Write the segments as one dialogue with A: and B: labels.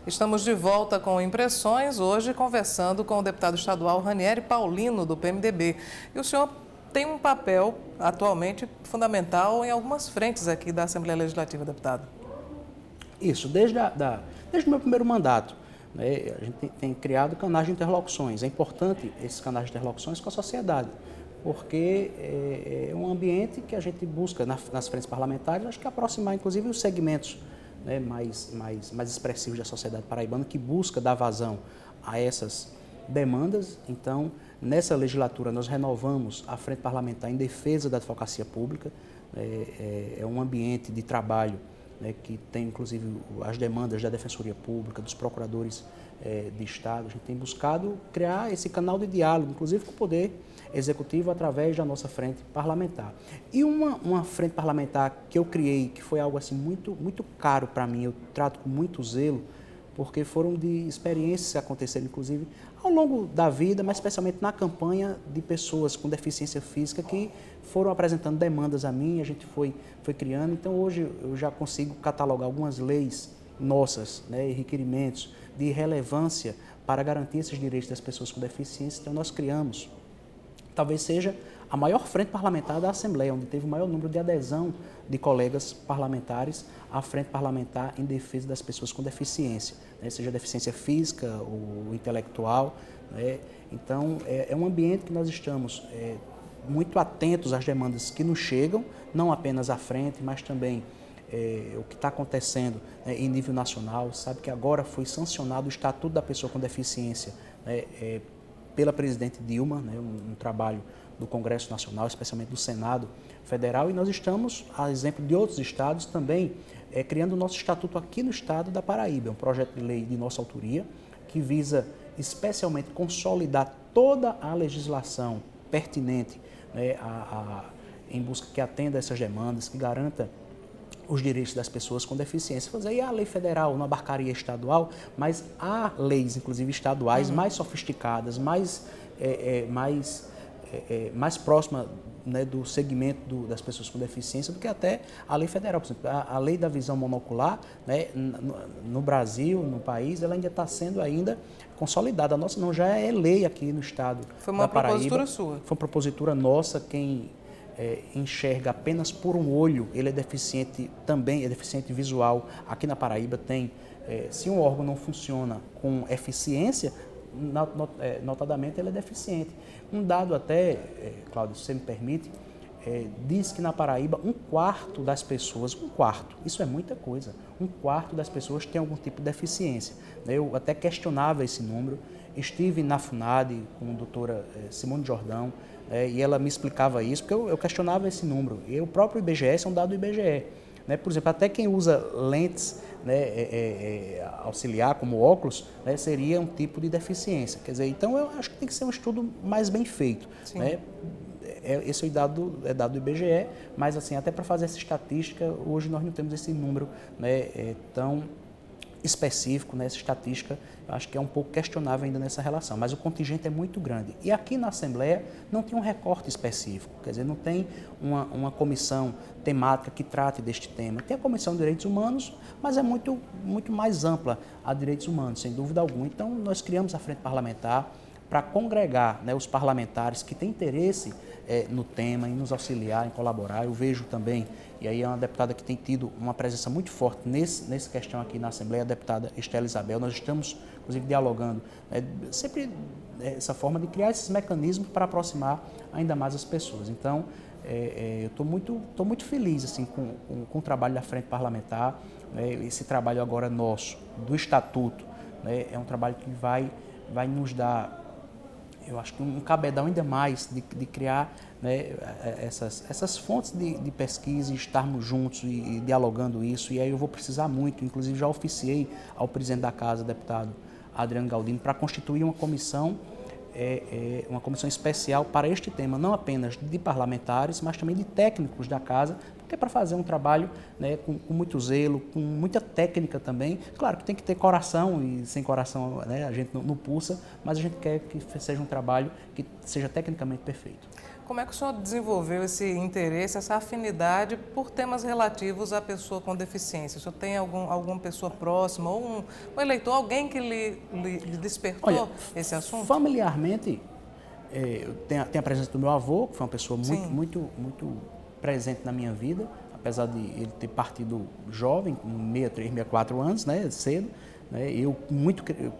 A: Estamos de volta com Impressões, hoje conversando com o deputado estadual Ranieri Paulino, do PMDB. E o senhor tem um papel atualmente fundamental em algumas frentes aqui da Assembleia Legislativa, deputado.
B: Isso, desde o meu primeiro mandato, né, a gente tem criado canais de interlocuções. É importante esses canais de interlocuções com a sociedade, porque é um ambiente que a gente busca nas frentes parlamentares, acho que aproximar inclusive os segmentos, né, mais expressivos da sociedade paraibana, que busca dar vazão a essas demandas. Então, nessa legislatura, nós renovamos a Frente Parlamentar em Defesa da Advocacia Pública. É um ambiente de trabalho, né, que tem inclusive as demandas da Defensoria Pública, dos procuradores de Estado. A gente tem buscado criar esse canal de diálogo, inclusive com o Poder Executivo, através da nossa frente parlamentar. E uma frente parlamentar que eu criei, que foi algo assim muito caro para mim, eu trato com muito zelo, porque foram de experiências que aconteceram, inclusive, ao longo da vida, mas especialmente na campanha de pessoas com deficiência física que foram apresentando demandas a mim, a gente foi criando. Então, hoje, eu já consigo catalogar algumas leis nossas, né, e requerimentos de relevância para garantir esses direitos das pessoas com deficiência. Então, nós criamos, talvez seja a maior frente parlamentar da Assembleia, onde teve o maior número de adesão de colegas parlamentares à frente parlamentar em defesa das pessoas com deficiência, né, seja deficiência física ou intelectual, né. Então, é um ambiente que nós estamos muito atentos às demandas que nos chegam, não apenas à frente, mas também o que está acontecendo, né, em nível nacional. Sabe que agora foi sancionado o Estatuto da Pessoa com Deficiência, né, pela presidente Dilma, né, um trabalho do Congresso Nacional, especialmente do Senado Federal, e nós estamos, a exemplo de outros estados, também criando o nosso estatuto aqui no estado da Paraíba, um projeto de lei de nossa autoria, que visa especialmente consolidar toda a legislação pertinente, né, em busca que atenda a essas demandas, que garanta os direitos das pessoas com deficiência. Quer dizer, e a lei federal não abarcaria estadual, mas há leis, inclusive estaduais, mais sofisticadas, mais próxima, né, do segmento das pessoas com deficiência do que até a lei federal. Por exemplo, a lei da visão monocular, né, no Brasil, no país, ela ainda está sendo ainda consolidada. A nossa não, já é lei aqui no estado da Paraíba.
A: Foi uma propositura sua?
B: Foi uma propositura nossa. Quem enxerga apenas por um olho, ele é deficiente também, é deficiente visual. Aqui na Paraíba tem, se um órgão não funciona com eficiência, notadamente ele é deficiente. Um dado até, Cláudio, se você me permite, diz que na Paraíba 1/4 das pessoas, 1/4, isso é muita coisa, 1/4 das pessoas tem algum tipo de deficiência. Eu até questionava esse número, estive na FUNAD com a doutora Simone Jordão, e ela me explicava isso, porque eu questionava esse número. E o próprio IBGE, esse é um dado do IBGE. Né? Por exemplo, até quem usa lentes, né, auxiliar, como óculos, né, seria um tipo de deficiência. Quer dizer, então eu acho que tem que ser um estudo mais bem feito. Né? Esse é dado do IBGE, mas assim, até para fazer essa estatística, hoje nós não temos esse número, né, tão específico, né, essa estatística, eu acho que é um pouco questionável ainda nessa relação, mas o contingente é muito grande. E aqui na Assembleia não tem um recorte específico, quer dizer, não tem uma comissão temática que trate deste tema. Tem a Comissão de Direitos Humanos, mas é muito mais ampla a direitos humanos, sem dúvida alguma. Então, nós criamos a Frente Parlamentar para congregar, né, os parlamentares que têm interesse no tema, em nos auxiliar, em colaborar. Eu vejo também, e aí é uma deputada que tem tido uma presença muito forte nesse questão aqui na Assembleia, a deputada Estela Isabel. Nós estamos, inclusive, dialogando, sempre essa forma de criar esses mecanismos para aproximar ainda mais as pessoas. Então, eu estou muito feliz assim, com o trabalho da Frente Parlamentar, né, esse trabalho agora nosso, do Estatuto, né, é um trabalho que vai nos dar, eu acho que um cabedal ainda mais de criar, né, essas fontes de pesquisa, e estarmos juntos e dialogando isso. E aí eu vou precisar muito, inclusive já oficiei ao presidente da Casa, deputado Adriano Galdino, para constituir uma comissão especial para este tema, não apenas de parlamentares, mas também de técnicos da Casa, que é para fazer um trabalho, né, com muito zelo, com muita técnica também. Claro que tem que ter coração, e sem coração, né, a gente não pulsa, mas a gente quer que seja um trabalho que seja tecnicamente perfeito.
A: Como é que o senhor desenvolveu esse interesse, essa afinidade por temas relativos à pessoa com deficiência? O senhor tem alguma pessoa próxima ou um eleitor, alguém que lhe despertou esse assunto?
B: Familiarmente, tem a presença do meu avô, que foi uma pessoa muito presente na minha vida, apesar de ele ter partido jovem, com 63, 64 anos, né, cedo, né, eu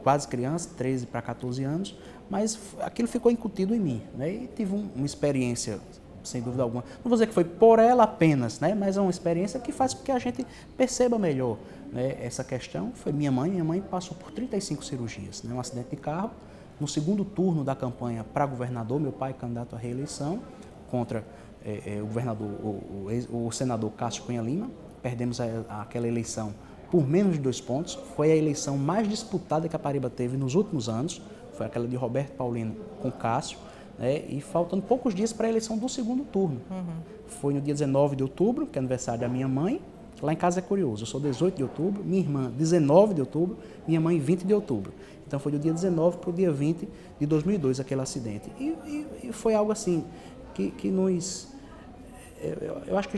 B: quase criança, 13 para 14 anos, mas aquilo ficou incutido em mim, né, e tive uma experiência, sem dúvida alguma, não vou dizer que foi por ela apenas, né, mas é uma experiência que faz com que a gente perceba melhor, né, essa questão. Foi minha mãe passou por 35 cirurgias, né, um acidente de carro. No segundo turno da campanha para governador, meu pai candidato à reeleição contra o governador, o senador Cássio Cunha Lima, perdemos aquela eleição por menos de 2 pontos. Foi a eleição mais disputada que a Paraíba teve nos últimos anos, foi aquela de Roberto Paulino com Cássio, né, e faltando poucos dias para a eleição do segundo turno. Foi no dia 19 de outubro, que é aniversário da minha mãe. Lá em casa é curioso, eu sou 18 de outubro, minha irmã 19 de outubro, minha mãe 20 de outubro. Então foi do dia 19 para o dia 20 de 2002 aquele acidente. E foi algo assim que nos... Eu acho que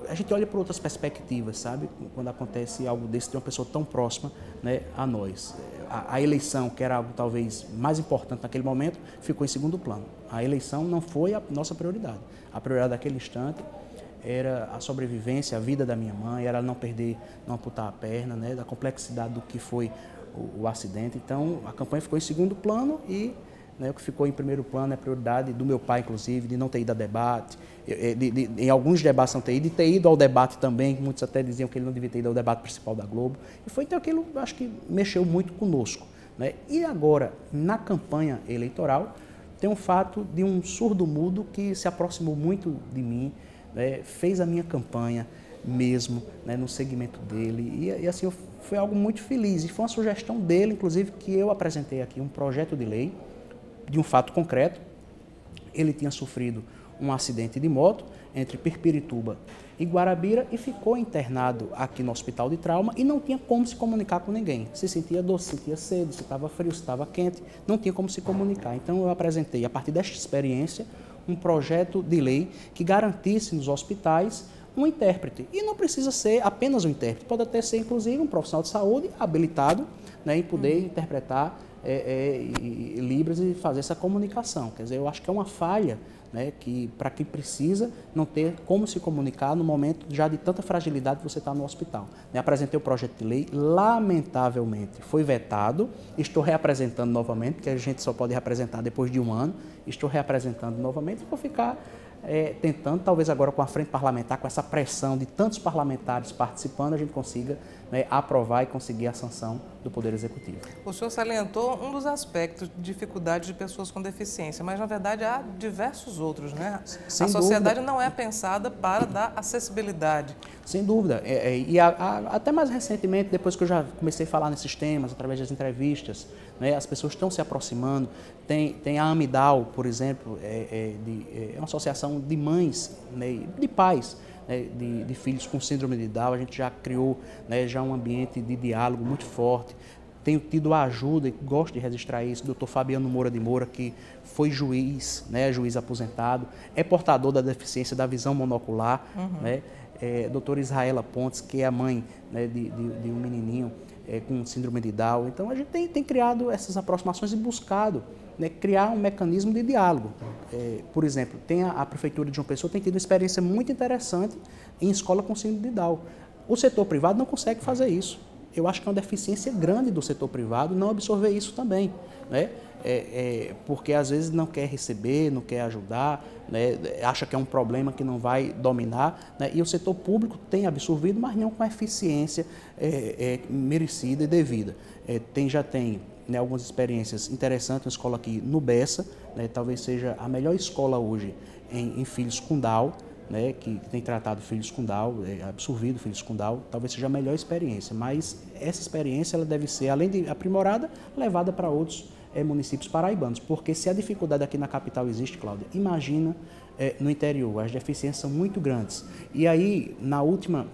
B: a gente olha por outras perspectivas, sabe? Quando acontece algo desse de uma pessoa tão próxima, né, a nós. A eleição, que era algo talvez mais importante naquele momento, ficou em segundo plano. A eleição não foi a nossa prioridade. A prioridade daquele instante era a sobrevivência, a vida da minha mãe, era não perder, não amputar a perna, né, da complexidade do que foi o acidente. Então, a campanha ficou em segundo plano e, né, o que ficou em primeiro plano é a prioridade do meu pai, inclusive, de não ter ido a debate, em alguns debates não ter ido, de ter ido ao debate também, que muitos até diziam que ele não devia ter ido ao debate principal da Globo. E foi então aquilo, acho que mexeu muito conosco, né? E agora, na campanha eleitoral, tem um fato de um surdo-mudo que se aproximou muito de mim, né, fez a minha campanha mesmo, né, no segmento dele, e assim, foi algo muito feliz, e foi uma sugestão dele, inclusive, que eu apresentei aqui um projeto de lei de um fato concreto. Ele tinha sofrido um acidente de moto entre Pirpirituba e Guarabira e ficou internado aqui no Hospital de Trauma e não tinha como se comunicar com ninguém. Se sentia dor, se sentia sede, se estava frio, se estava quente, não tinha como se comunicar. Então eu apresentei, a partir desta experiência, um projeto de lei que garantisse nos hospitais um intérprete. E não precisa ser apenas um intérprete, pode até ser, inclusive, um profissional de saúde habilitado, né, em poder interpretar Libras e fazer essa comunicação. Quer dizer, eu acho que é uma falha, né, que para quem precisa não ter como se comunicar no momento já de tanta fragilidade que você está no hospital. Me apresentei o projeto de lei, lamentavelmente foi vetado, estou reapresentando novamente, porque a gente só pode reapresentar depois de 1 ano, estou reapresentando novamente e vou ficar tentando, talvez agora com a frente parlamentar, com essa pressão de tantos parlamentares participando, a gente consiga, né, aprovar e conseguir a sanção do Poder Executivo.
A: O senhor salientou um dos aspectos de dificuldade de pessoas com deficiência, mas na verdade há diversos outros, né?
B: Sem
A: a sociedade
B: dúvida.
A: não é pensada para dar acessibilidade.
B: Sem dúvida. Até mais recentemente, depois que eu já comecei a falar nesses temas, através das entrevistas, né, as pessoas estão se aproximando. Tem a Amidal, por exemplo, é uma associação de mães, né, de pais, né, de filhos com síndrome de Down. A gente já criou, né, já um ambiente de diálogo muito forte. Tenho tido a ajuda, e gosto de registrar isso, do Dr. Fabiano Moura de Moura, que foi juiz, né, juiz aposentado, é portador da deficiência da visão monocular, né, doutora Israela Pontes, que é a mãe, né, de um menininho com síndrome de Down. Então, a gente tem criado essas aproximações e buscado, né, criar um mecanismo de diálogo. Por exemplo, tem a Prefeitura de João Pessoa tem tido uma experiência muito interessante em escola com síndrome de Down. O setor privado não consegue fazer isso. Eu acho que é uma deficiência grande do setor privado não absorver isso também, né? Porque às vezes não quer receber, não quer ajudar, né? Acha que é um problema que não vai dominar, né? E o setor público tem absorvido, mas não com a eficiência merecida e devida. Já tem, né, algumas experiências interessantes, uma escola aqui no Bessa, né? Talvez seja a melhor escola hoje em filhos com Down, né, que tem tratado filhos com Down, absorvido filhos com Down, talvez seja a melhor experiência, mas essa experiência ela deve ser, além de aprimorada, levada para outros municípios paraibanos, porque se a dificuldade aqui na capital existe, Cláudia, imagina no interior, as deficiências são muito grandes. E aí, na última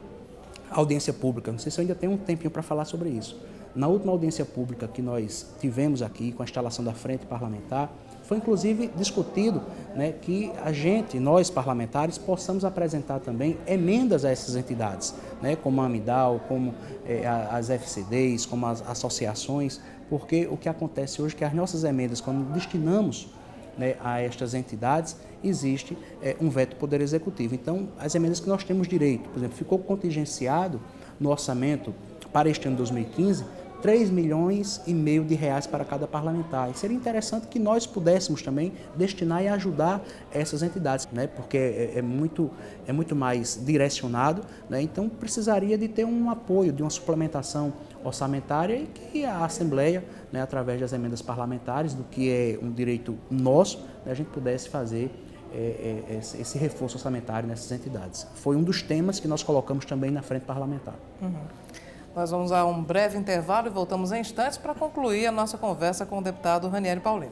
B: audiência pública, não sei se eu ainda tenho um tempinho para falar sobre isso, na última audiência pública que nós tivemos aqui, com a instalação da Frente Parlamentar, foi inclusive discutido, né, que nós parlamentares, possamos apresentar também emendas a essas entidades, né, como a Amidal, como as FCDs, como as associações, porque o que acontece hoje é que as nossas emendas, quando destinamos, né, a estas entidades, existe um veto do Poder Executivo. Então, as emendas que nós temos direito, por exemplo, ficou contingenciado no orçamento para este ano 2015, 3,5 milhões de reais para cada parlamentar. E seria interessante que nós pudéssemos também destinar e ajudar essas entidades, né? Porque é muito mais direcionado, né? Então precisaria de ter um apoio, de uma suplementação orçamentária e que a Assembleia, né, através das emendas parlamentares, do que é um direito nosso, né, a gente pudesse fazer esse reforço orçamentário nessas entidades. Foi um dos temas que nós colocamos também na frente parlamentar.
A: Nós vamos a um breve intervalo e voltamos em instantes para concluir a nossa conversa com o deputado Ranieri Paulino.